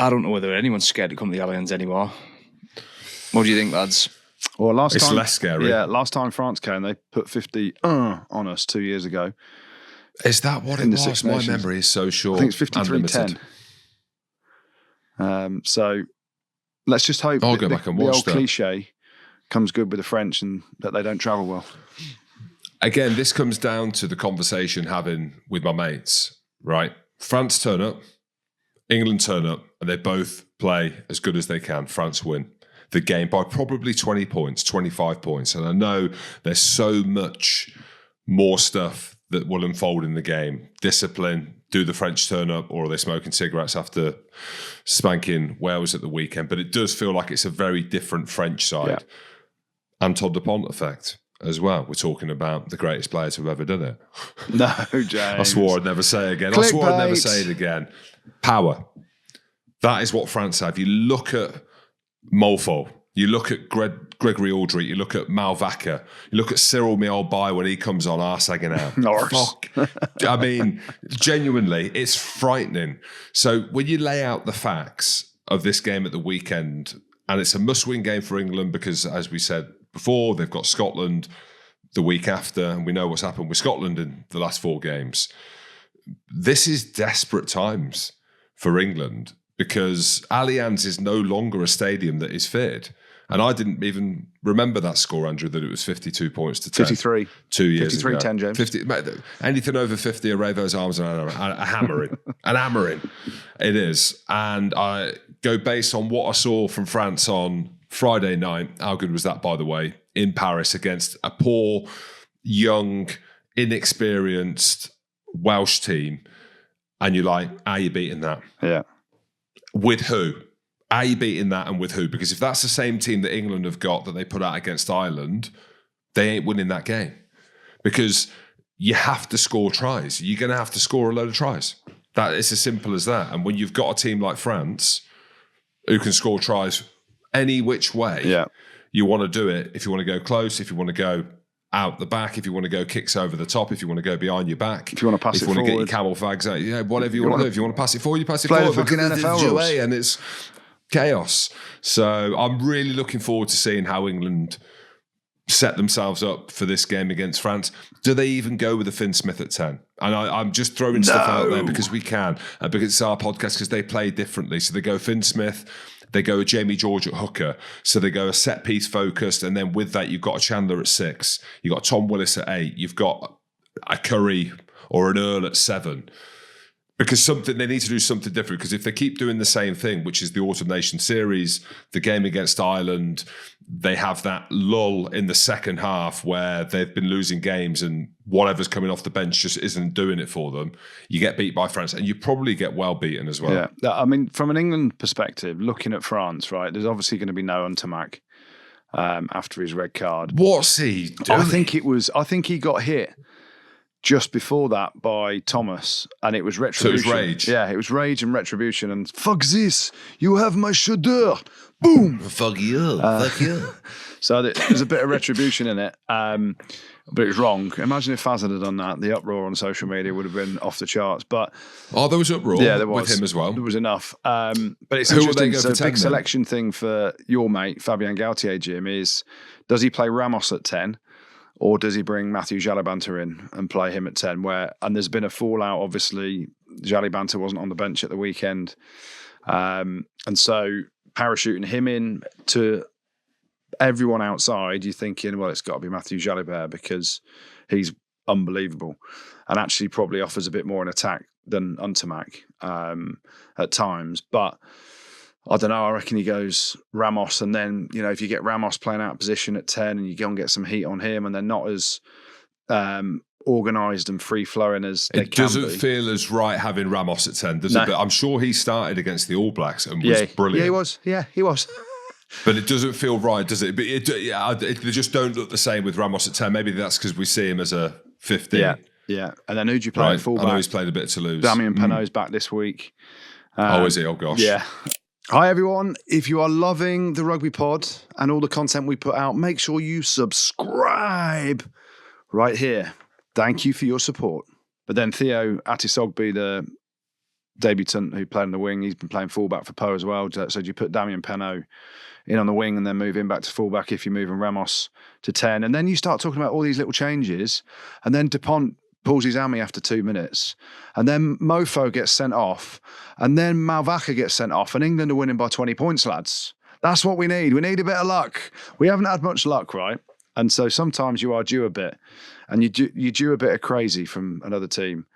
I don't know whether anyone's scared to come to the Allianz anymore. What do you think, lads? Well, it's less scary. Yeah, last time France came, they put 50 on us 2 years ago. Is that what it was? My memory is so short. I think it's 53-10. So let's just hope I'll go back and watch the old cliche comes good with the French and that they don't travel well. Again, this comes down to the conversation having with my mates, right? France turn up, England turn up, and they both play as good as they can. France win the game by probably 20 points, 25 points. And I know there's so much more stuff that will unfold in the game. Discipline, do the French turn up, or are they smoking cigarettes after spanking Wales at the weekend? But it does feel like it's a very different French side. Yeah. Antoine Dupont effect as well. We're talking about the greatest players who've ever done it. No, James. I swore I'd never say it again. Clickbait. I swore I'd never say it again. Power. That is what France have. You look at Molfo, you look at Gregory Aldrit, you look at Malvaca, you look at Cyril Miolbai when he comes on, arse-egging out. Fuck. I mean, genuinely, it's frightening. So when you lay out the facts of this game at the weekend, and it's a must-win game for England because, as we said before, they've got Scotland the week after, and we know what's happened with Scotland in the last 4 games. This is desperate times for England because Allianz is no longer a stadium that is fit. And I didn't even remember that score, Andrew, that it was 52 points to 10. 53. 2 years 53, ago. 10, James. 50, anything over 50, a Ravo's arms and a hammering. An hammering. It is. And I go based on what I saw from France on Friday night. How good was that, by the way, in Paris against a poor, young, inexperienced Welsh team. And you're like, how are you beating that? Yeah. With who? Are you beating that and with who? Because if that's the same team that England have got that they put out against Ireland, they ain't winning that game. Because you have to score tries. You're going to have to score a load of tries. That it's as simple as that. And when you've got a team like France who can score tries any which way, you want to do it. If you want to go close, if you want to go out the back, if you want to go kicks over the top, if you want to go behind your back, if you want to pass it forward, if you want to get your camel fags out, whatever you want to do. If you want to pass it forward, you pass it forward. Fucking NFL rules. And it's chaos. So I'm really looking forward to seeing how England set themselves up for this game against France. Do they even go with a Finn Smith at 10? And I'm just throwing stuff out there because we can, because it's our podcast, because they play differently. So they go Finn Smith, they go a Jamie George at hooker. So they go a set piece focused. And then with that, you've got a Chandler at 6. You've got Tom Willis at 8. You've got a Curry or an Earl at 7. Because they need to do something different. Because if they keep doing the same thing, which is the Autumn Nation Series, the game against Ireland, they have that lull in the second half where they've been losing games and whatever's coming off the bench just isn't doing it for them. You get beat by France and you probably get well beaten as well. Yeah, I mean, from an England perspective, looking at France, right, there's obviously going to be no Ntamack after his red card. What's he doing? I think he got hit just before that by Thomas, and it was retribution. So it was rage. Yeah, it was rage and retribution. And fuck this, you have my shoulder. Boom. Fuck you. Fuck you. So there's a bit of retribution in it, but it was wrong. Imagine if Fazard had done that. The uproar on social media would have been off the charts. But there was uproar. Yeah, there was with him as well. There was enough. But it's Who interesting. Go So for big 10, selection thing for your mate Fabien Gaultier, Jim, is does he play Ramos at 10? Or does he bring Matthew Jalibanta in and play him at 10? And there's been a fallout, obviously. Jalibanta wasn't on the bench at the weekend. And so parachuting him in to everyone outside, you're thinking, well, it's got to be Matthew Jalibert because he's unbelievable and actually probably offers a bit more in attack than Ntamack at times. But I don't know. I reckon he goes Ramos, and then if you get Ramos playing out of position at 10, and you go and get some heat on him, and they're not as organised and free flowing as they can be. It doesn't feel as right having Ramos at 10, does it? But I'm sure he started against the All Blacks and was brilliant. Yeah, he was. But it doesn't feel right, does it? But they just don't look the same with Ramos at 10. Maybe that's because we see him as a 15. Yeah. And then who'd you play at fullback? I know he's played a bit at Toulouse. Damien Penaud's back this week. Is he? Oh, gosh. Yeah. Hi, everyone. If you are loving the Rugby Pod and all the content we put out, make sure you subscribe right here. Thank you for your support. But then Theo Atisogbe, debutant who played on the wing. He's been playing fullback for Poe as well. So do you put Damien Penaud in on the wing and then move him back to fullback if you're moving Ramos to 10? And then you start talking about all these little changes, and then Dupont pulls his hammy after 2 minutes, and then Mofo gets sent off, and then Malvaca gets sent off, and England are winning by 20 points, lads. That's what we need. We need a bit of luck. We haven't had much luck, right? And so sometimes you are due a bit, and you're due a bit of crazy from another team.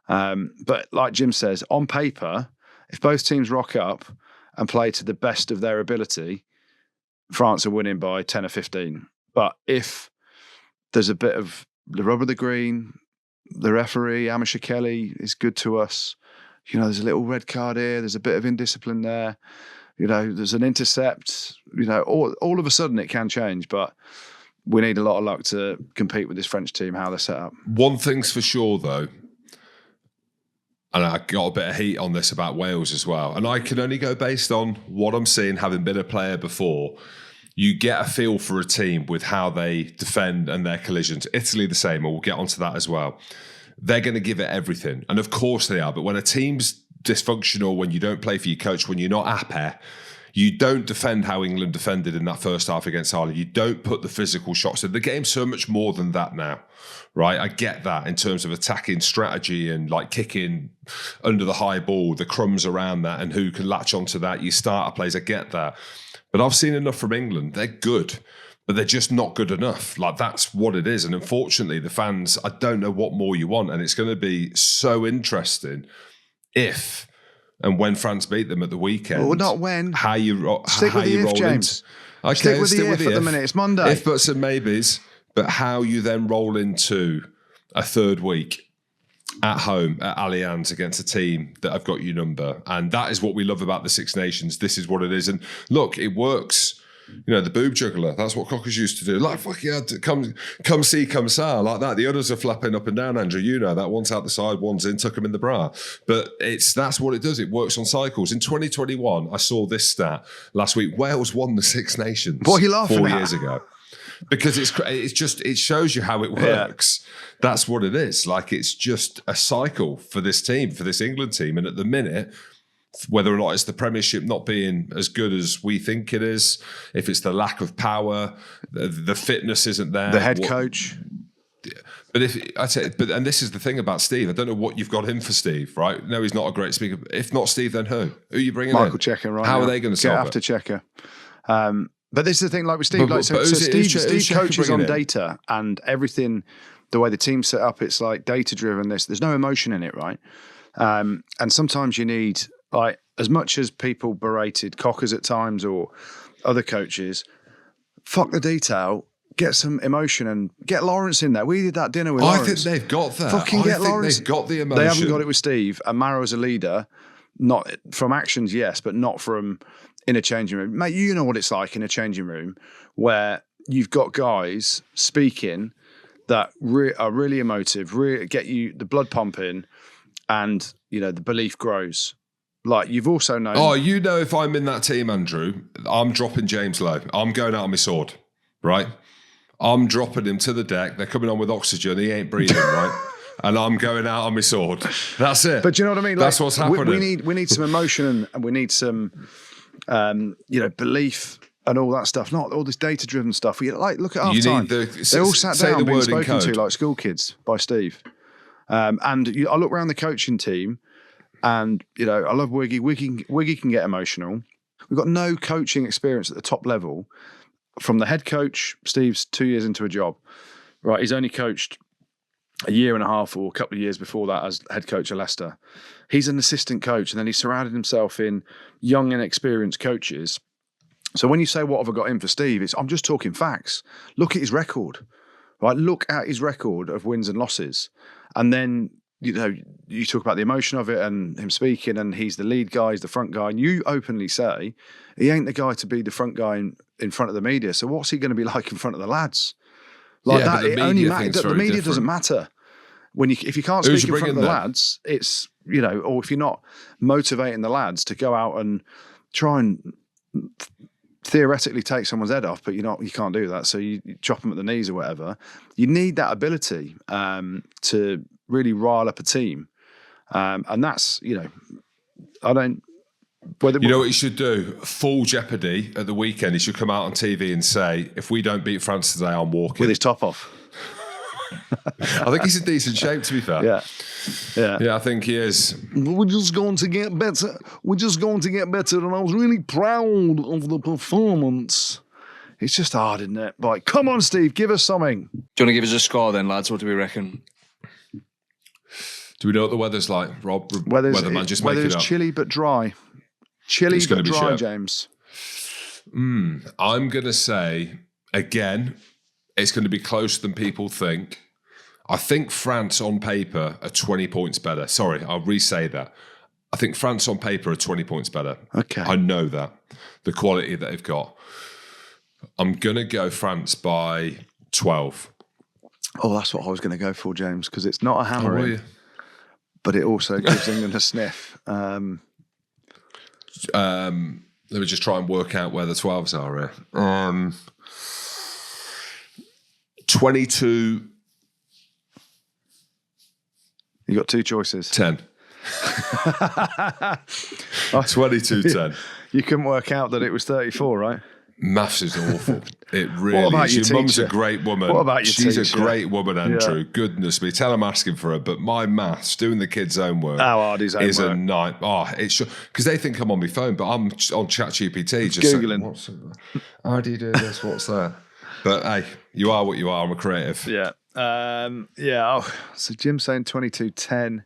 But like Jim says, on paper, if both teams rock up and play to the best of their ability, France are winning by 10 or 15. But if there's a bit of the rub of the green, the referee, Amisha Kelly, is good to us. There's a little red card here. There's a bit of indiscipline there. There's an intercept. All of a sudden it can change. But we need a lot of luck to compete with this French team, how they're set up. One thing's for sure, though, and I got a bit of heat on this about Wales as well, and I can only go based on what I'm seeing, having been a player before. You get a feel for a team with how they defend and their collisions. Italy the same, and we'll get onto that as well. They're going to give it everything, and of course they are. But when a team's dysfunctional, when you don't play for your coach, when you're not happy, you don't defend how England defended in that first half against Ireland. You don't put the physical shots in. The game's so much more than that now, right? I get that in terms of attacking strategy and like kicking under the high ball, the crumbs around that, and who can latch onto that. You starter plays, I get that. But I've seen enough from England. They're good, but they're just not good enough. Like, that's what it is. And unfortunately, the fans, I don't know what more you want. And it's going to be so interesting if and when France beat them at the weekend. Well, not when. How you Stick with the if, James. Okay, stick with the if at the minute. It's Monday. If, buts and maybes. But how you then roll into a third week at home at Allianz against a team that have got your number. And that is what we love about the Six Nations. This is what it is. And look, it works. The boob juggler, that's what Cockers used to do. Like, fuck yeah, come see, come saw, like that. The others are flapping up and down, Andrew. That one's out the side, one's in, tuck them in the bra. But that's what it does. It works on cycles. In 2021, I saw this stat last week. Wales won the Six Nations. What are you laughing 4 at? years ago. Because it shows you how it works. Yeah. That's what it is. Like, it's just a cycle for this team, for this England team. And at the minute, whether or not it's the Premiership not being as good as we think it is, if it's the lack of power, the fitness isn't there. The head coach. But and this is the thing about Steve. I don't know what you've got him for, Steve, right? No, he's not a great speaker. If not Steve, then who? Who are you bringing in? Michael Checker, right? How are they going to solve it? After Checker. But this is the thing, like with Steve. Steve coaches on data and everything. The way the team's set up, it's like data driven. There's no emotion in it, right? And sometimes you need, like, as much as people berated Cockers at times or other coaches, fuck the detail. Get some emotion and get Lawrence in there. We did that dinner with Lawrence. I think they've got that. Fucking get Lawrence. They've got the emotion. They haven't got it with Steve. And Maro as a leader, not from actions, yes, but not from in a changing room. Mate, you know what it's like in a changing room where you've got guys speaking that are really emotive, really get you the blood pumping, and the belief grows. Like, you've also known. Oh, if I'm in that team, Andrew, I'm dropping James Lowe. I'm going out on my sword, right? I'm dropping him to the deck. They're coming on with oxygen. He ain't breathing, right? And I'm going out on my sword. That's it. But do you know what I mean? That's what's happening. We need some emotion and we need some, belief and all that stuff. Not all this data-driven stuff. Look at half time. They all sat down being spoken to like school kids by Steve. I look around the coaching team, and I love Wiggy. Wiggy can get emotional. We've got no coaching experience at the top level. From the head coach, Steve's 2 years into a job, right? He's only coached a year and a half or a couple of years before that as head coach of Leicester. He's an assistant coach, and then he surrounded himself in young and experienced coaches. So when you say, what have I got in for Steve? I'm just talking facts. Look at his record, right? Look at his record of wins and losses. And then, you talk about the emotion of it and him speaking, and he's the lead guy, he's the front guy. And you openly say he ain't the guy to be the front guy in front of the media. So what's he going to be like in front of the lads? Like that, it only matters. The media doesn't matter. If you can't speak in front of the lads, it's, or if you're not motivating the lads to go out and try and theoretically take someone's head off, but you can't do that. So you chop them at the knees or whatever. You need that ability to really rile up a team. And that's, I don't. Whether You know what he should do? Full jeopardy at the weekend. He should come out on TV and say, if we don't beat France today, I'm walking. with his top off. I think he's in decent shape, to be fair. Yeah. I think he is. We're just going to get better. We're just going to get better. And I was really proud of the performance. It's just hard, isn't it? Like, come on, Steve, give us something. Do you want to give us a score then, lads? What do we reckon? Do we know what the weather's like, Rob? Weatherman, just make it weather's up. chilly but dry. Chilly It's gonna but be dry, shit. James. I'm going to say, again, it's going to be closer than people think. I think France on paper are 20 points better. Sorry, I'll re-say that. I think France on paper are 20 points better. Okay. I know that. The quality that they've got. I'm going to go France by 12. Oh, that's what I was going to go for, James, because it's not a Oh, hammering, will you? but it also gives England a sniff. Let me just try and work out where the 12s are here. 22-10. You got two choices. 22-10. You couldn't work out that it was 34, right? Maths is awful. It really about is. your Your mum's a teacher? great woman. What about your She's teacher? a great woman, Andrew. Yeah. Goodness me. Tell I'm asking for her, but my maths, doing the kids' homework, How hard is a homework? night. Oh, it's because they think I'm on my phone, but I'm on ChatGPT just Googling. saying, how do you do this? What's that? But hey, you are what you are. I'm a creative. Yeah. So Jim's saying 22-10.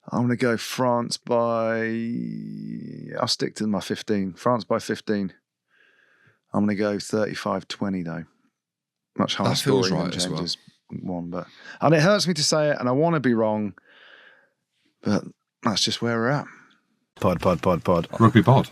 I'm going to go France by... I'll stick to my 15. France by 15. I'm going to go 35-20 though. Much higher That feels scoring right than as well. James's one, and it hurts me to say it, and I want to be wrong, but that's just where we're at. Pod. Rugby pod.